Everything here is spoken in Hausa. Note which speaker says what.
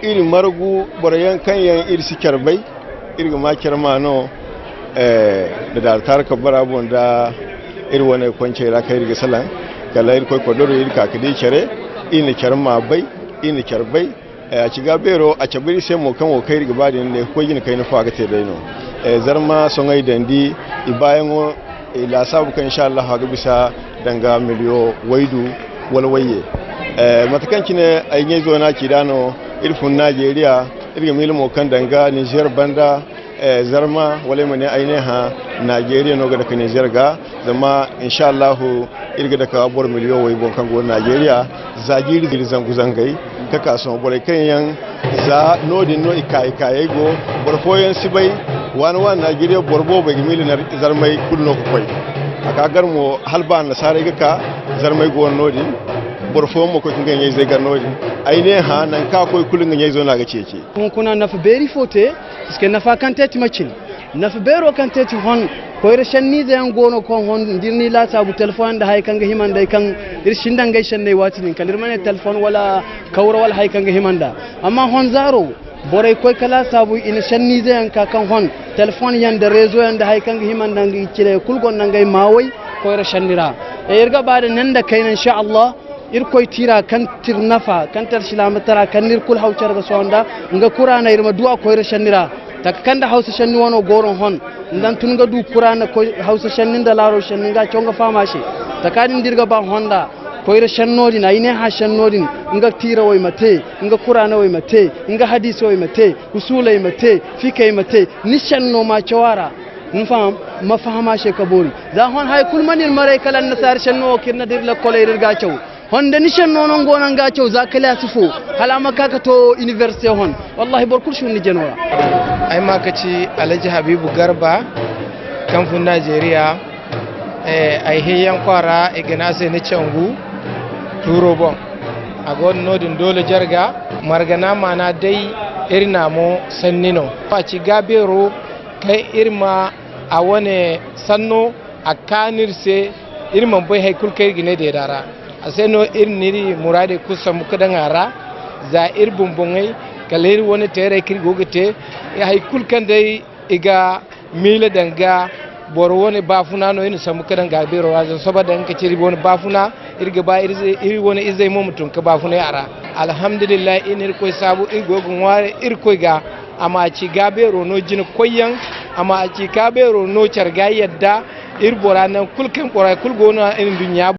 Speaker 1: iri margu borayan kanyan iri sikarbai iri ma kirmano da dartar kabara bonda iri wani kwance ra kai riga salan kala iri koi kodoro iri kakidi kere ina kirma bai ina kirbai a ciga bero a cabiri sai mo kan kai riga badi ne ko yin kai na faga te dai no zarma songai dandi ibayan la sabu kan insha Allah ga bisa danga miliyo waidu walwaye matakanci ne ayin zo na kidano irfun Najeriya irga milmo kan danga Niger banda zarma wale mane ainiha Najeriya no ga da Niger ga zama insha Allah irga da ka bor miliyo wai bon kan go Najeriya zagiri zangu zangai ka kaso bore kan yan za nodin no ikai go bor foyen sibai wani Najeriya borbo bai milinar zarmai kulno kai aka garmo halba nasare ga ka zarmai go nodin borfo mo ko kinga yayi zai garnodi aine ha nan ka koy kulun yayi zo na ga cece
Speaker 2: kun kuna na fa beri fote iske na fa kan teti macin na fa bero kan teti hon ko irshan ni da yan gono kon hon dirni la sabu telefon da hay kan ga himan dai kan irshin dan gaishan ne wati nin kalir mane telefon wala kawra wala hay kan ga himanda amma hon zaro borai koy kala sabu ina shanni da yan ka kan hon telefon yan da rezo yan da hay kan ga himanda ngi cire kulgon nan gai mawai ko irshan nira e irga bada nan da kai insha Allah irkoy tira kan tirnafa kan tar shilamatara kan nirkul hawcar ga sonda nga qur'ana irma du'a ko rashanira takanda hausa shanni wono goron hon ndan tunga du qur'ana ko hausa shannin da laro shannin ga chonga fama shi takadin dirga ba honda ko rashannodin ayne ha shannodin nga tira way mate nga qur'ana way mate nga hadisi way mate usulay mate fikay mate nishanno ma chawara nfam mafahama she kabori za hon hay kulmanil mare kala nasar shanno kirna dirla kolay ga chaw honde nishan nonon gonan gacho zakala sufo halama kaka to university hon wallahi barkur shun ni janora
Speaker 3: ai makaci Alhaji Habibu Garba kamfun Najeriya ai heyan kwara ignase ni changu turo bon agon nodin dole jarga margana mana dai irna mo sannino faci gabero kai irma a wane sanno akanirse irman bai haikul kai gine da dara aseno irniri murade kusam kadangara za irbumbongai kaleri woni tere kirgogete ya haykul kande iga mila danga bor woni bafuna no ina samu kadanga bero wazo sobada en kaciri woni bafuna irga ba iri woni izai momutun ka bafuna yara alhamdulillah inir koy sabu igogun ware irkoy ga ama ci gabero no jina koyan ama ci kabero no charga yadda irbora nan kulken bora kulgona in dunya